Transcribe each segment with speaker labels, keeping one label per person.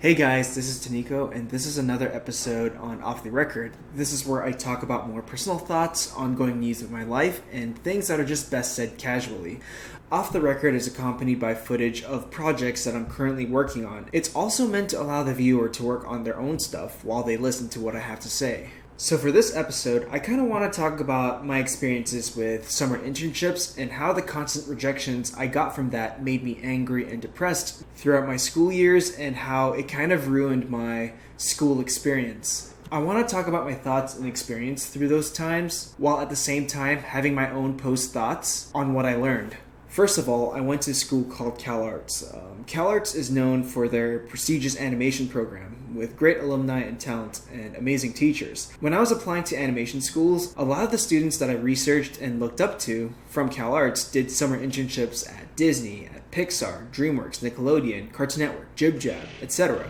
Speaker 1: Hey guys, this is Toniko, and this is another episode on Off the Record. This is where I talk about more personal thoughts, ongoing news of my life, and things that are just best said casually. Off the Record is accompanied by footage of projects that I'm currently working on. It's also meant to allow the viewer to work on their own stuff while they listen to what I have to say. So for this episode, I kind of want to talk about my experiences with summer internships and how the constant rejections I got from that made me angry and depressed throughout my school years and how it kind of ruined my school experience. I want to talk about my thoughts and experience through those times while at the same time having my own post thoughts on what I learned. First of all, I went to a school called CalArts. CalArts is known for their prestigious animation program with great alumni and talent and amazing teachers. When I was applying to animation schools, a lot of the students that I researched and looked up to from CalArts did summer internships at Disney, at Pixar, DreamWorks, Nickelodeon, Cartoon Network, Jib Jab, etc.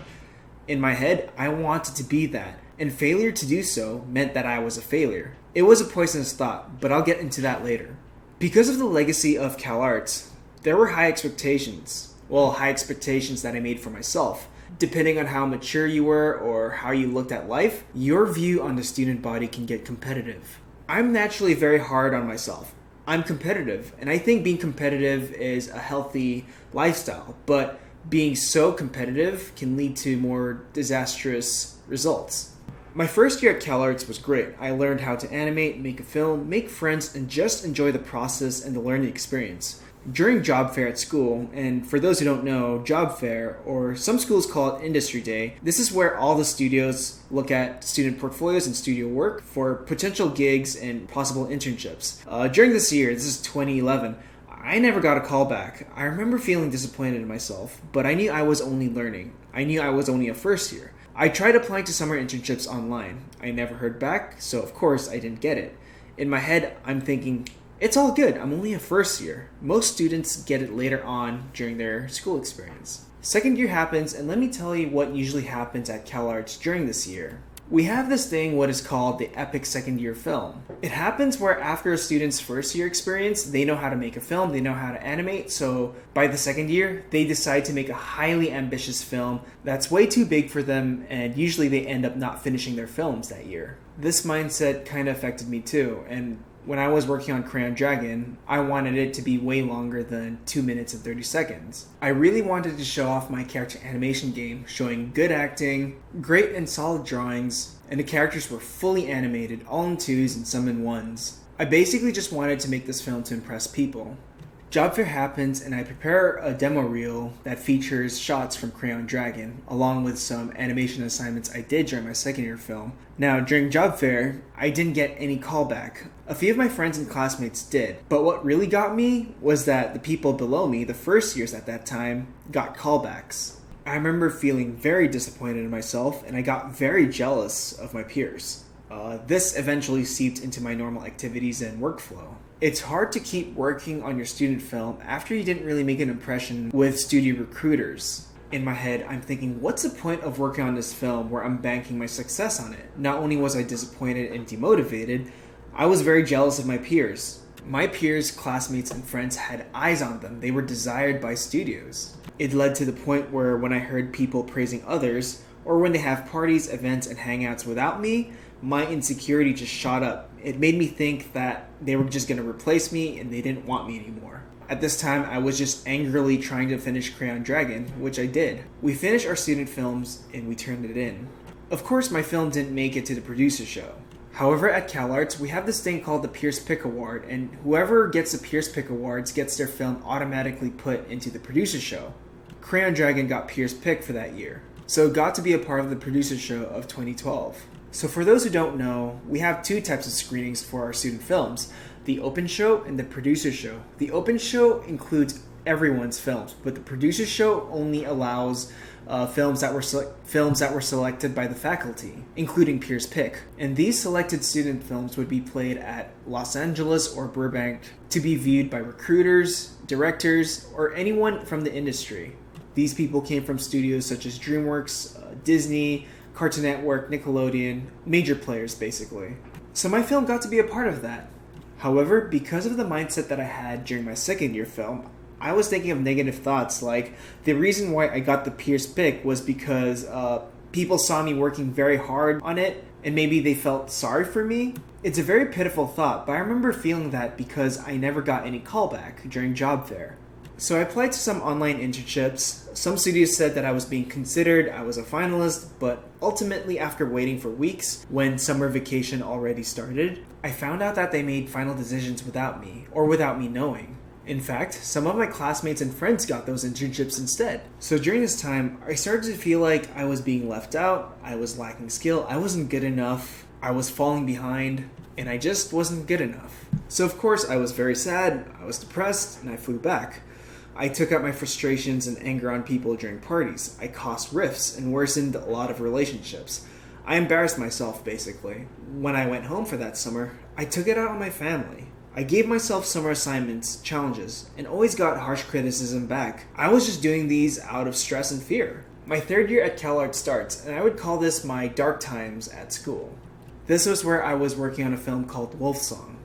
Speaker 1: In my head, I wanted to be that, and failure to do so meant that I was a failure. It was a poisonous thought, but I'll get into that later. Because of the legacy of CalArts, there were high expectations. Well, high expectations that I made for myself. Depending on how mature you were or how you looked at life, your view on the student body can get competitive. I'm naturally very hard on myself. I'm competitive, and I think being competitive is a healthy lifestyle, but being so competitive can lead to more disastrous results. My first year at CalArts was great. I learned how to animate, make a film, make friends, and just enjoy the process and the learning experience. During job fair at school, and for those who don't know, job fair, or some schools call it industry day, this is where all the studios look at student portfolios and studio work for potential gigs and possible internships. During this year, this is 2011, I never got a call back. I remember feeling disappointed in myself, but I knew I was only learning. I knew I was only a first year. I tried applying to summer internships online. I never heard back, so of course I didn't get it. In my head, I'm thinking, it's all good, I'm only a first year. Most students get it later on during their school experience. Second year happens, and let me tell you what usually happens at CalArts during this year. We have this thing, what is called the epic second year film. It happens where after a student's first year experience, they know how to make a film, they know how to animate, so by the second year, they decide to make a highly ambitious film that's way too big for them, and usually they end up not finishing their films that year. This mindset kind of affected me too, and when I was working on Crayon Dragon, I wanted it to be way longer than 2 minutes and 30 seconds. I really wanted to show off my character animation game, showing good acting, great and solid drawings, and the characters were fully animated, all in 2s and some in 1s. I basically just wanted to make this film to impress people. Job fair happens and I prepare a demo reel that features shots from Crayon Dragon, along with some animation assignments I did during my second year film. Now, during job fair, I didn't get any callback. A few of my friends and classmates did, but what really got me was that the people below me, the first years at that time, got callbacks. I remember feeling very disappointed in myself, and I got very jealous of my peers. This eventually seeped into my normal activities and workflow. It's hard to keep working on your student film after you didn't really make an impression with studio recruiters. In my head, I'm thinking, what's the point of working on this film where I'm banking my success on it? Not only was I disappointed and demotivated, I was very jealous of my peers. My peers, classmates, and friends had eyes on them. They were desired by studios. It led to the point where when I heard people praising others, or when they have parties, events, and hangouts without me, my insecurity just shot up. It made me think that they were just going to replace me and they didn't want me anymore. At this time, I was just angrily trying to finish Crayon Dragon, which I did. We finished our student films and we turned it in. Of course, my film didn't make it to the producer show. However, at CalArts, we have this thing called the Pierce Pick Award, and whoever gets the Pierce Pick Awards gets their film automatically put into the producer show. Crayon Dragon got Pierce Pick for that year, so it got to be a part of the producer show of 2012. So for those who don't know, we have two types of screenings for our student films, the open show and the producer show. The open show includes everyone's films, but the producer show only allows films that were selected by the faculty, including Pierce Pick. And these selected student films would be played at Los Angeles or Burbank to be viewed by recruiters, directors, or anyone from the industry. These people came from studios such as DreamWorks, Disney, Cartoon Network, Nickelodeon, major players basically. So my film got to be a part of that. However, because of the mindset that I had during my second year film, I was thinking of negative thoughts, like the reason why I got the Pierce pick was because people saw me working very hard on it and maybe they felt sorry for me. It's a very pitiful thought, but I remember feeling that because I never got any callback during job fair. So I applied to some online internships. Some studios said that I was being considered, I was a finalist, but ultimately after waiting for weeks, when summer vacation already started, I found out that they made final decisions without me, or without me knowing. In fact, some of my classmates and friends got those internships instead. So during this time, I started to feel like I was being left out, I was lacking skill, I wasn't good enough, I was falling behind, and I just wasn't good enough. So of course I was very sad, I was depressed, and I flew back. I took out my frustrations and anger on people during parties. I caused rifts and worsened a lot of relationships. I embarrassed myself, basically. When I went home for that summer, I took it out on my family. I gave myself summer assignments, challenges, and always got harsh criticism back. I was just doing these out of stress and fear. My third year at CalArts starts, and I would call this my dark times at school. This was where I was working on a film called Wolf Song.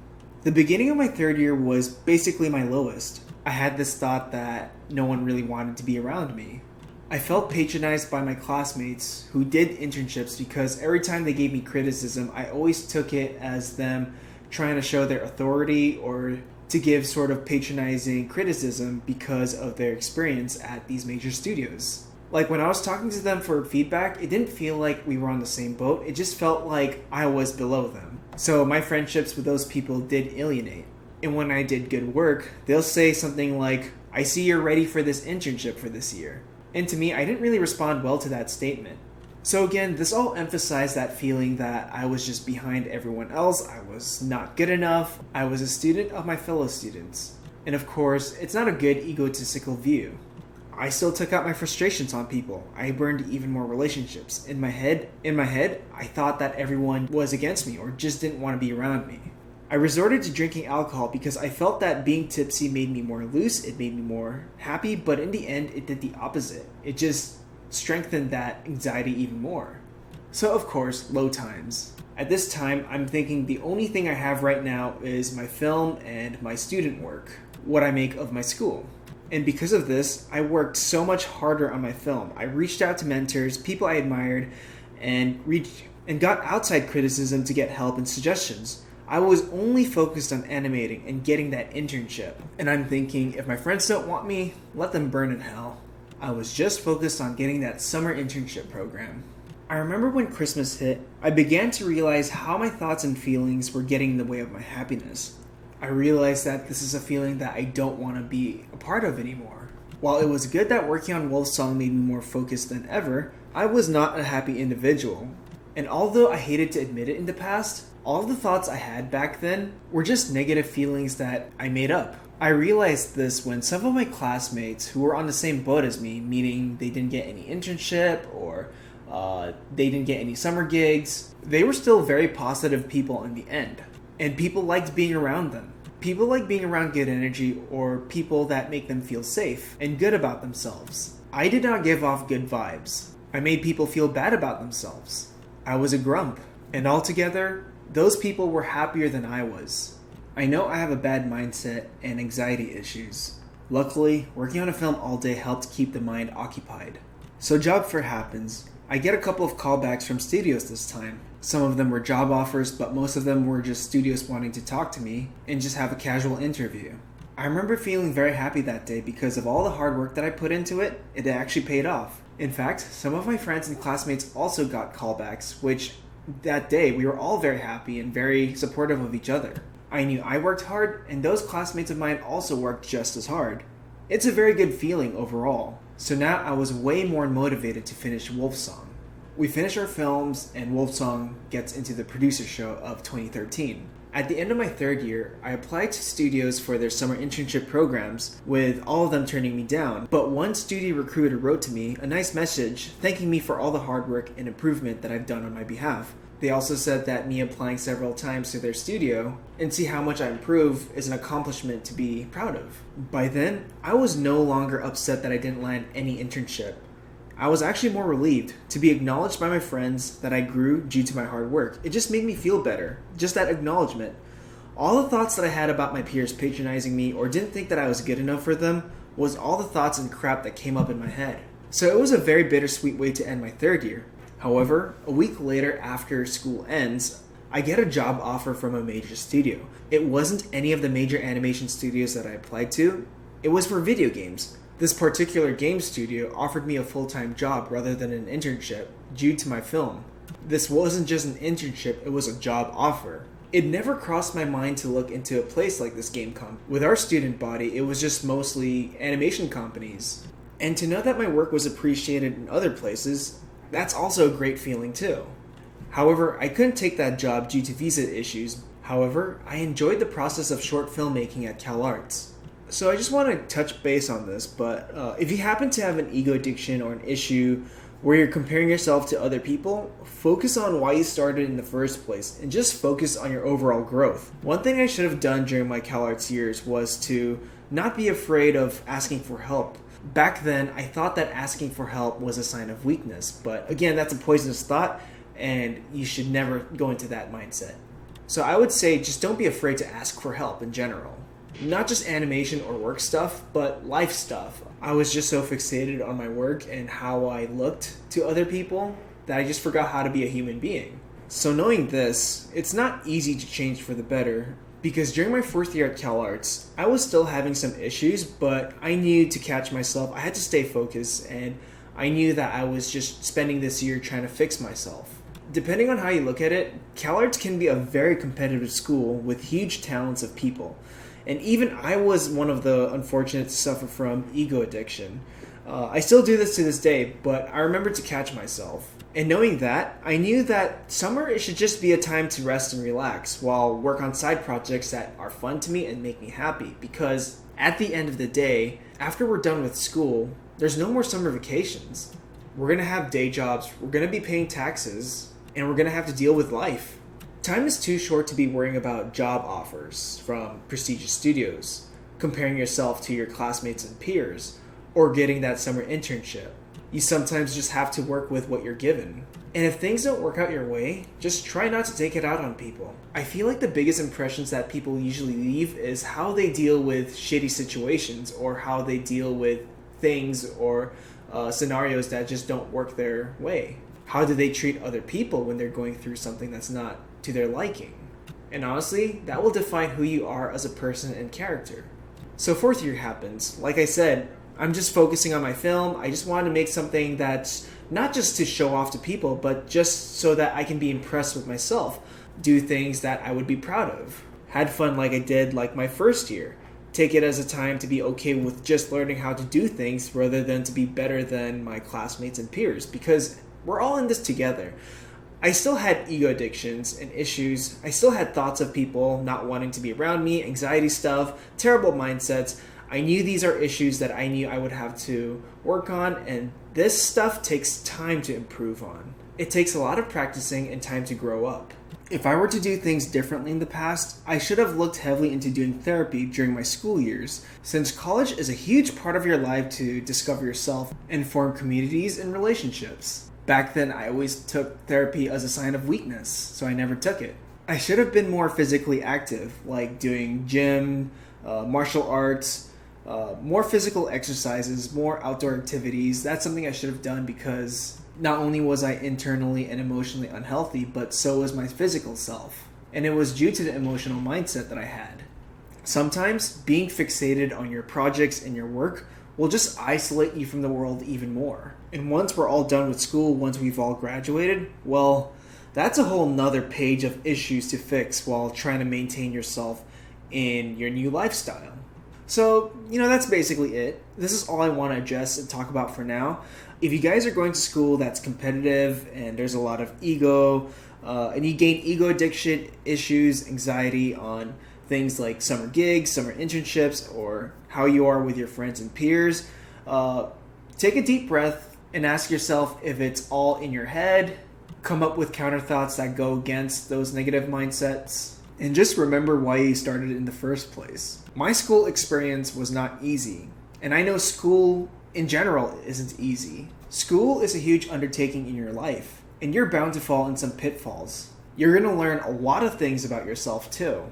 Speaker 1: The beginning of my third year was basically my lowest. I had this thought that no one really wanted to be around me. I felt patronized by my classmates who did internships because every time they gave me criticism, I always took it as them trying to show their authority or to give sort of patronizing criticism because of their experience at these major studios. Like when I was talking to them for feedback, it didn't feel like we were on the same boat. It just felt like I was below them. So my friendships with those people did alienate. And when I did good work, they'll say something like, "I see you're ready for this internship for this year." And to me, I didn't really respond well to that statement. So again, this all emphasized that feeling that I was just behind everyone else, I was not good enough, I was a student of my fellow students. And of course, it's not a good egotistical view. I still took out my frustrations on people. I burned even more relationships. In my head, I thought that everyone was against me or just didn't want to be around me. I resorted to drinking alcohol because I felt that being tipsy made me more loose, it made me more happy, but in the end, it did the opposite. It just strengthened that anxiety even more. So of course, low times. At this time, I'm thinking the only thing I have right now is my film and my student work, what I make of my school. And because of this, I worked so much harder on my film. I reached out to mentors, people I admired, and got outside criticism to get help and suggestions. I was only focused on animating and getting that internship. And I'm thinking, if my friends don't want me, let them burn in hell. I was just focused on getting that summer internship program. I remember when Christmas hit, I began to realize how my thoughts and feelings were getting in the way of my happiness. I realized that this is a feeling that I don't want to be a part of anymore. While it was good that working on Wolf Song made me more focused than ever, I was not a happy individual. And although I hated to admit it in the past, all of the thoughts I had back then were just negative feelings that I made up. I realized this when some of my classmates who were on the same boat as me, meaning they didn't get any internship or they didn't get any summer gigs, they were still very positive people in the end. And people liked being around them. People like being around good energy or people that make them feel safe and good about themselves. I did not give off good vibes. I made people feel bad about themselves. I was a grump. And altogether, those people were happier than I was. I know I have a bad mindset and anxiety issues. Luckily, working on a film all day helped keep the mind occupied. So job fair happens. I get a couple of callbacks from studios this time. Some of them were job offers, but most of them were just studios wanting to talk to me and just have a casual interview. I remember feeling very happy that day because of all the hard work that I put into it, it actually paid off. In fact, some of my friends and classmates also got callbacks, which that day we were all very happy and very supportive of each other. I knew I worked hard, and those classmates of mine also worked just as hard. It's a very good feeling overall. So now I was way more motivated to finish Wolf Song. We finish our films, and Wolf Song gets into the producer show of 2013. At the end of my third year, I applied to studios for their summer internship programs, with all of them turning me down. But one studio recruiter wrote to me a nice message thanking me for all the hard work and improvement that I've done on my behalf. They also said that me applying several times to their studio and see how much I improve is an accomplishment to be proud of. By then, I was no longer upset that I didn't land any internship. I was actually more relieved to be acknowledged by my friends that I grew due to my hard work. It just made me feel better, just that acknowledgement. All the thoughts that I had about my peers patronizing me or didn't think that I was good enough for them was all the thoughts and crap that came up in my head. So it was a very bittersweet way to end my third year. However, a week later after school ends, I get a job offer from a major studio. It wasn't any of the major animation studios that I applied to. It was for video games. This particular game studio offered me a full-time job rather than an internship due to my film. This wasn't just an internship, it was a job offer. It never crossed my mind to look into a place like this game comp. With our student body, it was just mostly animation companies. And to know that my work was appreciated in other places, that's also a great feeling too. However, I couldn't take that job due to visa issues. However, I enjoyed the process of short filmmaking at CalArts. So I just want to touch base on this, but if you happen to have an ego addiction or an issue where you're comparing yourself to other people, focus on why you started in the first place and just focus on your overall growth. One thing I should have done during my CalArts years was to not be afraid of asking for help. Back then, I thought that asking for help was a sign of weakness, but again, that's a poisonous thought and you should never go into that mindset. So I would say just don't be afraid to ask for help in general. Not just animation or work stuff, but life stuff. I was just so fixated on my work and how I looked to other people that I just forgot how to be a human being. So knowing this, it's not easy to change for the better, because during my fourth year at CalArts, I was still having some issues, but I knew to catch myself, I had to stay focused, and I knew that I was just spending this year trying to fix myself. Depending on how you look at it, CalArts can be a very competitive school with huge talents of people. And even I was one of the unfortunate to suffer from ego addiction. I still do this to this day, but I remember to catch myself. And knowing that, I knew that summer it should just be a time to rest and relax while work on side projects that are fun to me and make me happy. Because at the end of the day, after we're done with school, there's no more summer vacations. We're going to have day jobs, we're going to be paying taxes, and we're going to have to deal with life. Time is too short to be worrying about job offers from prestigious studios, comparing yourself to your classmates and peers, or getting that summer internship. You sometimes just have to work with what you're given. And if things don't work out your way, just try not to take it out on people. I feel like the biggest impressions that people usually leave is how they deal with shitty situations or how they deal with things or scenarios that just don't work their way. How do they treat other people when they're going through something that's not to their liking? And honestly, that will define who you are as a person and character. So fourth year happens. Like I said, I'm just focusing on my film. I just wanted to make something that's not just to show off to people, but just so that I can be impressed with myself. Do things that I would be proud of. Had fun like I did like my first year. Take it as a time to be okay with just learning how to do things rather than to be better than my classmates and peers, because we're all in this together. I still had ego addictions and issues. I still had thoughts of people not wanting to be around me, anxiety stuff, terrible mindsets. I knew these are issues that I knew I would have to work on, and this stuff takes time to improve on. It takes a lot of practicing and time to grow up. If I were to do things differently in the past, I should have looked heavily into doing therapy during my school years, since college is a huge part of your life to discover yourself and form communities and relationships. Back then, I always took therapy as a sign of weakness, so I never took it. I should have been more physically active, like doing gym, martial arts, more physical exercises, more outdoor activities. That's something I should have done because not only was I internally and emotionally unhealthy, but so was my physical self. And it was due to the emotional mindset that I had. Sometimes, being fixated on your projects and your work will just isolate you from the world even more. And once we're all done with school, once we've all graduated, well, that's a whole nother page of issues to fix while trying to maintain yourself in your new lifestyle. So, that's basically it. This is all I want to address and talk about for now. If you guys are going to school that's competitive and there's a lot of ego, and you gain ego addiction issues, anxiety on things like summer gigs, summer internships, or how you are with your friends and peers, take a deep breath and ask yourself if it's all in your head. Come up with counter thoughts that go against those negative mindsets. And just remember why you started in the first place. My school experience was not easy. And I know school in general isn't easy. School is a huge undertaking in your life. And you're bound to fall in some pitfalls. You're going to learn a lot of things about yourself too.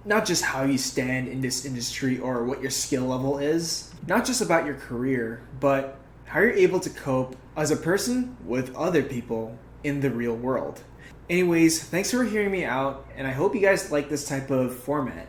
Speaker 1: not just how you stand in this industry or what your skill level is, not just about your career, but how you're able to cope as a person with other people in the real world. Anyways, thanks for hearing me out, and I hope you guys like this type of format.